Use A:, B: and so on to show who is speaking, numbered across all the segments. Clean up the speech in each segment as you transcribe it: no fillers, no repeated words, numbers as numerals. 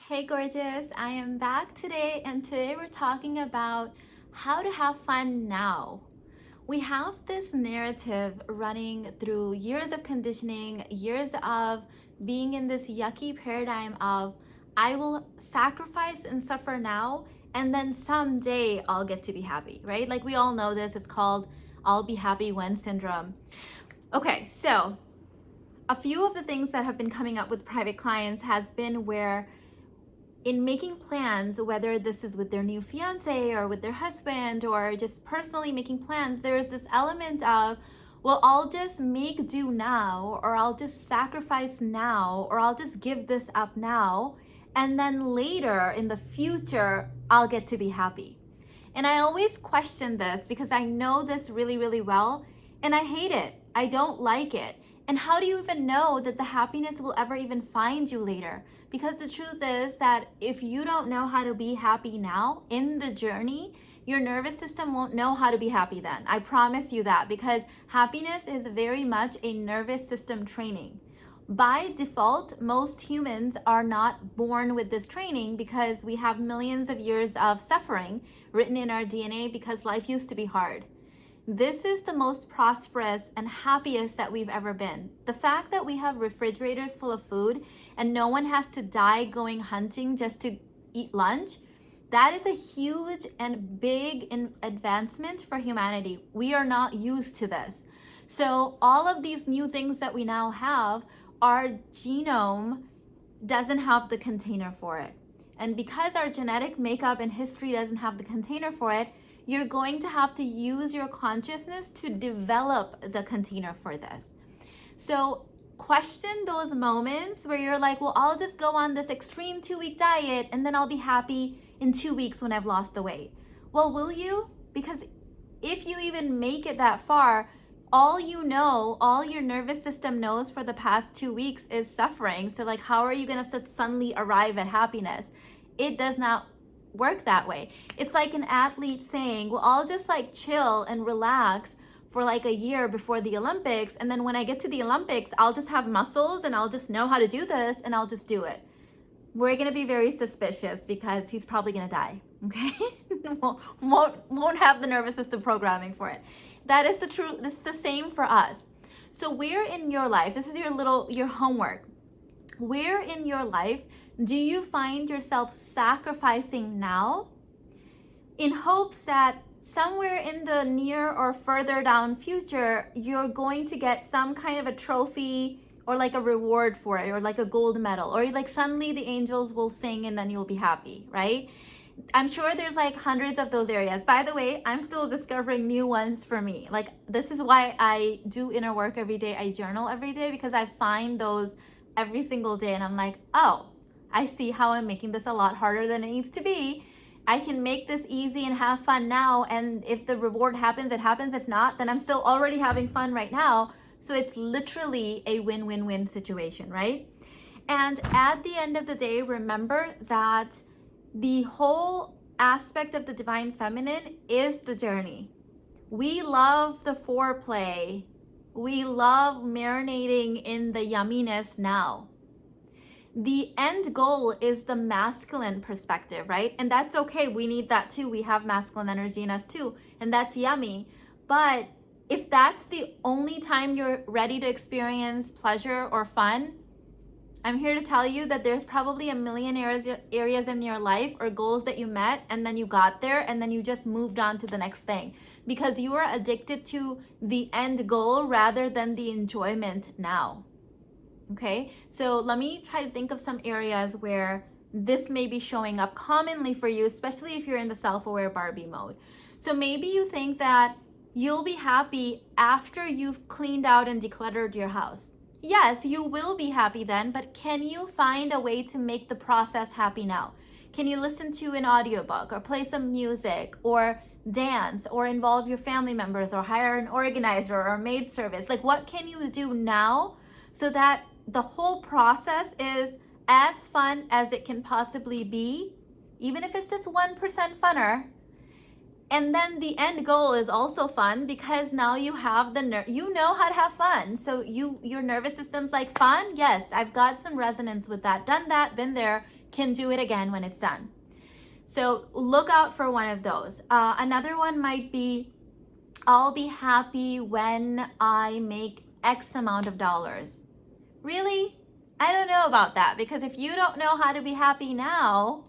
A: Hey gorgeous, I am back today and today we're talking about how to have fun now. We have this narrative running through years of conditioning, years of being in this yucky paradigm of I will sacrifice and suffer now and then someday I'll get to be happy, right? Like we all know this, it's called I'll be happy when syndrome. Okay, so a few of the things that have been coming up with private clients has been where in making plans, whether this is with their new fiance or with their husband or just personally making plans, there's this element of, well, I'll just make do now, or I'll just sacrifice now, or I'll just give this up now, and then later in the future, I'll get to be happy. And I always question this because I know this really, really well, and I hate it. I don't like it. And how do you even know that the happiness will ever even find you later? Because the truth is that if you don't know how to be happy now in the journey, your nervous system won't know how to be happy then. I promise you that, because happiness is very much a nervous system training. By default, most humans are not born with this training because we have millions of years of suffering written in our DNA because life used to be hard. This is the most prosperous and happiest that we've ever been. The fact that we have refrigerators full of food and no one has to die going hunting just to eat lunch, that is a huge and big advancement for humanity. We are not used to this. So all of these new things that we now have, our genome doesn't have the container for it. And because our genetic makeup and history doesn't have the container for it, you're going to have to use your consciousness to develop the container for this. So question those moments where you're like, well, I'll just go on this extreme 2-week diet and then I'll be happy in 2 weeks when I've lost the weight. Well, will you? Because if you even make it that far, all you know, all your nervous system knows for the past 2 weeks is suffering. So like, how are you going to suddenly arrive at happiness? It does not work that way. It's like an athlete saying, well, I'll just like chill and relax for like a year before the Olympics, and then when I get to the Olympics, I'll just have muscles and I'll just know how to do this and I'll just do it. We're going to be very suspicious because he's probably going to die, okay? won't have the nervous system programming for it. That is the truth. This is the same for us. So where in your life, this is your homework, where in your life do you find yourself sacrificing now in hopes that somewhere in the near or further down future, you're going to get some kind of a trophy or like a reward for it, or like a gold medal, or like suddenly the angels will sing and then you'll be happy, right? I'm sure there's like hundreds of those areas. By the way, I'm still discovering new ones for me. Like this is why I do inner work every day. I journal every day because I find those every single day and I'm like, oh, I see how I'm making this a lot harder than it needs to be. I can make this easy and have fun now. And if the reward happens, it happens. If not, then I'm still already having fun right now. So it's literally a win-win-win situation, right? And at the end of the day, remember that the whole aspect of the divine feminine is the journey. We love the foreplay. We love marinating in the yumminess now. The end goal is the masculine perspective, right? And that's okay. We need that too. We have masculine energy in us too. And that's yummy. But if that's the only time you're ready to experience pleasure or fun, I'm here to tell you that there's probably a million areas in your life or goals that you met and then you got there and then you just moved on to the next thing because you are addicted to the end goal rather than the enjoyment now. Okay, so let me try to think of some areas where this may be showing up commonly for you, especially if you're in the self-aware Barbie mode. So maybe you think that you'll be happy after you've cleaned out and decluttered your house. Yes, you will be happy then, but can you find a way to make the process happy now? Can you listen to an audiobook or play some music or dance or involve your family members or hire an organizer or maid service? Like what can you do now so that the whole process is as fun as it can possibly be, even if it's just 1% funner. And then the end goal is also fun because now you have you know how to have fun. So your nervous system's like, fun? Yes, I've got some resonance with that. Done that, been there. can do it again when it's done. So look out for one of those. Another one might be, I'll be happy when I make X amount of dollars. Really? I don't know about that, because if you don't know how to be happy now,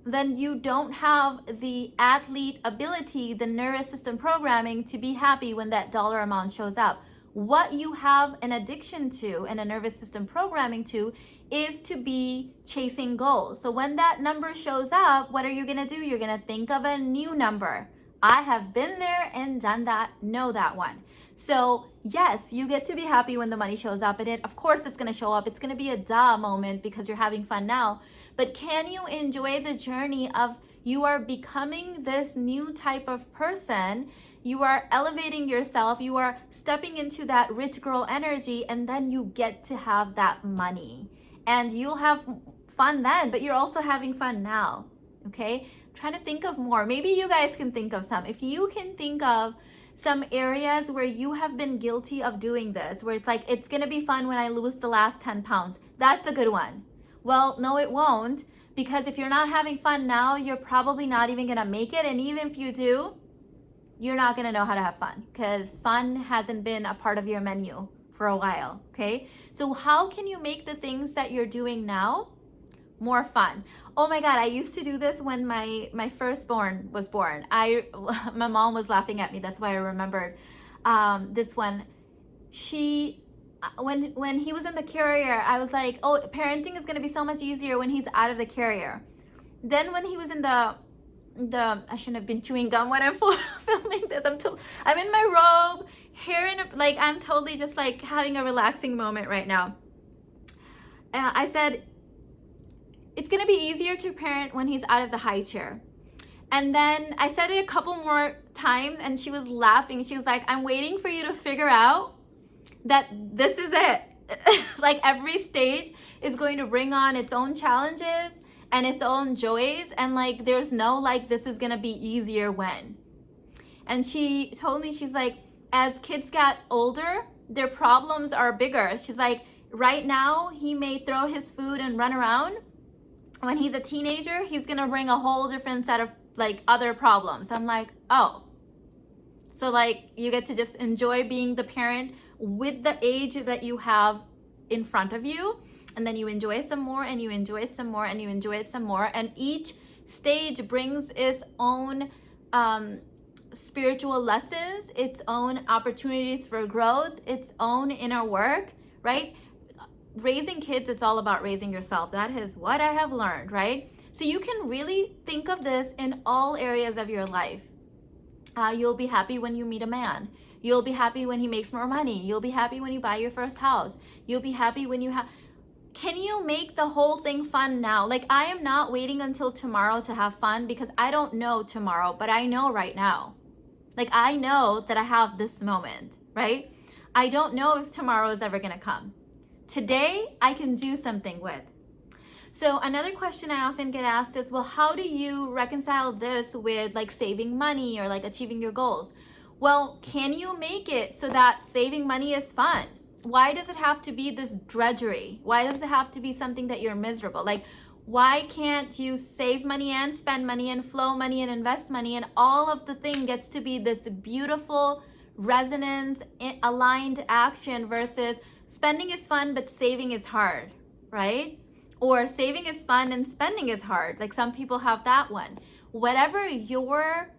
A: then you don't have the athlete ability, the nervous system programming to be happy when that dollar amount shows up. What you have an addiction to and a nervous system programming to is to be chasing goals. So when that number shows up, what are you gonna do? You're gonna think of a new number. I have been there and done that, know that one. So yes, you get to be happy when the money shows up, and of course it's gonna show up. It's gonna be a duh moment because you're having fun now. But can you enjoy the journey of you are becoming this new type of person, you are elevating yourself, you are stepping into that rich girl energy, and then you get to have that money. And you'll have fun then, but you're also having fun now, okay? I'm trying to think of more. Maybe you guys can think of some. If you can think of some areas where you have been guilty of doing this, where it's like, it's gonna be fun when I lose the last 10 pounds, that's a good one. Well, no, it won't, because if you're not having fun now, you're probably not even gonna make it. And even if you do, you're not gonna know how to have fun, because fun hasn't been a part of your menu for a while, okay? So how can you make the things that you're doing now more fun? Oh my God, I used to do this when my firstborn was born. My mom was laughing at me, that's why I remembered this one. When he was in the carrier, I was like, oh, parenting is gonna be so much easier when he's out of the carrier. Then when he was in the I shouldn't have been chewing gum when I'm filming this. I'm in my robe, hair in like, I'm totally just like having a relaxing moment right now. I said, it's gonna be easier to parent when he's out of the high chair. And then I said it a couple more times, and she was laughing. She was like, I'm waiting for you to figure out that this is it. Like every stage is going to bring on its own challenges and its own joys, and like there's no like this is gonna be easier when. And she told me, she's like, as kids got older, their problems are bigger. She's like, right now he may throw his food and run around. When he's a teenager, he's gonna bring a whole different set of like other problems. I'm like, oh, so like you get to just enjoy being the parent with the age that you have in front of you, and then you enjoy it some more, and you enjoy it some more, and you enjoy it some more, and each stage brings its own spiritual lessons, its own opportunities for growth, its own inner work, right? Raising kids, it's all about raising yourself. That is what I have learned, right? So you can really think of this in all areas of your life. You'll be happy when you meet a man. You'll be happy when he makes more money. You'll be happy when you buy your first house. You'll be happy when you have... Can you make the whole thing fun now? Like, I am not waiting until tomorrow to have fun, because I don't know tomorrow, but I know right now. Like, I know that I have this moment, right? I don't know if tomorrow is ever gonna come. Today, I can do something with. So another question I often get asked is, well, how do you reconcile this with like saving money or like achieving your goals? Well, can you make it so that saving money is fun? Why does it have to be this drudgery? Why does it have to be something that you're miserable? Like, why can't you save money and spend money and flow money and invest money, and all of the thing gets to be this beautiful resonance, aligned action, versus spending is fun, but saving is hard, right? Or saving is fun and spending is hard. Like some people have that one. Whatever your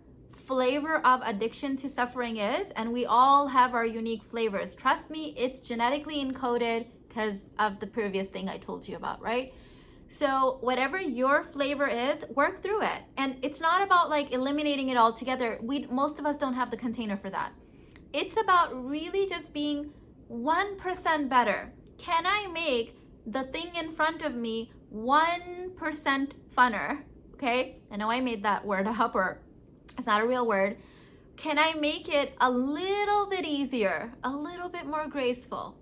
A: flavor of addiction to suffering is, and we all have our unique flavors. Trust me, it's genetically encoded because of the previous thing I told you about, right? So whatever your flavor is, work through it. And it's not about like eliminating it altogether. Most of us don't have the container for that. It's about really just being 1% better. Can I make the thing in front of me 1% funner? Okay, I know I made that word up, or it's not a real word. Can I make it a little bit easier, a little bit more graceful?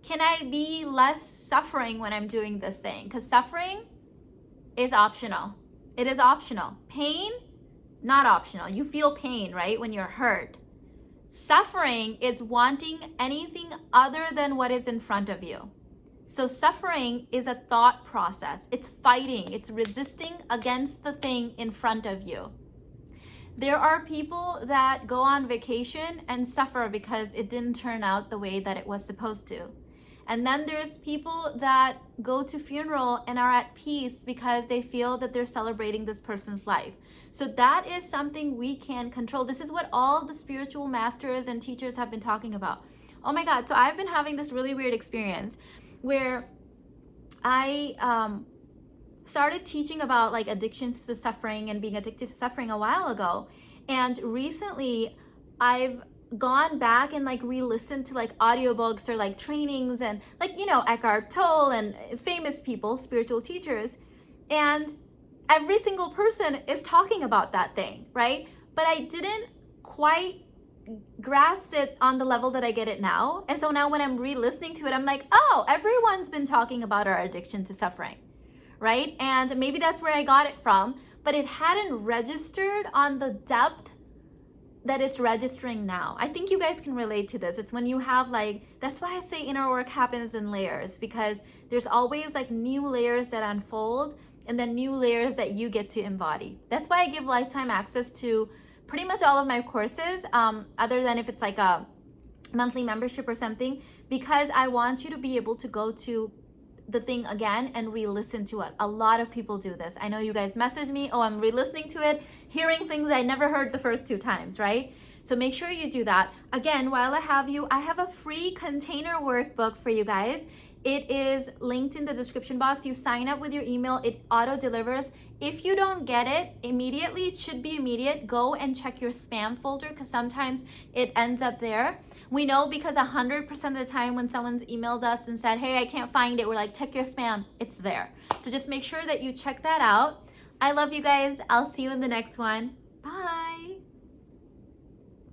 A: Can I be less suffering when I'm doing this thing? Because suffering is optional. It is optional. Pain, not optional. You feel pain, right, when you're hurt. Suffering is wanting anything other than what is in front of you. So suffering is a thought process. It's fighting, it's resisting against the thing in front of you. There are people that go on vacation and suffer because it didn't turn out the way that it was supposed to. And then there's people that go to funeral and are at peace because they feel that they're celebrating this person's life. So that is something we can control. This is what all the spiritual masters and teachers have been talking about. Oh my God, so I've been having this really weird experience where I started teaching about like addictions to suffering and being addicted to suffering a while ago. And recently I've gone back and like re-listened to like audiobooks or like trainings and like, you know, Eckhart Tolle and famous people, spiritual teachers. And every single person is talking about that thing, right? But I didn't quite grasp it on the level that I get it now. And so now when I'm re-listening to it, I'm like, oh, everyone's been talking about our addiction to suffering, right? And maybe that's where I got it from, but it hadn't registered on the depth that it's registering now. I think you guys can relate to this. It's when you have like, that's why I say inner work happens in layers, because there's always like new layers that unfold and then new layers that you get to embody. That's why I give lifetime access to pretty much all of my courses, other than if it's like a monthly membership or something, because I want you to be able to go to the thing again and re-listen to it. A lot of people do this. I know you guys message me, oh, I'm re-listening to it, hearing things I never heard the first 2 times, right? So make sure you do that. Again, while I have you, I have a free container workbook for you guys. It is linked in the description box. You sign up with your email, it auto delivers. If you don't get it immediately, it should be immediate. Go and check your spam folder because sometimes it ends up there. We know because 100% of the time when someone's emailed us and said, hey, I can't find it, we're like, check your spam, it's there. So just make sure that you check that out. I love you guys. I'll see you in the next one.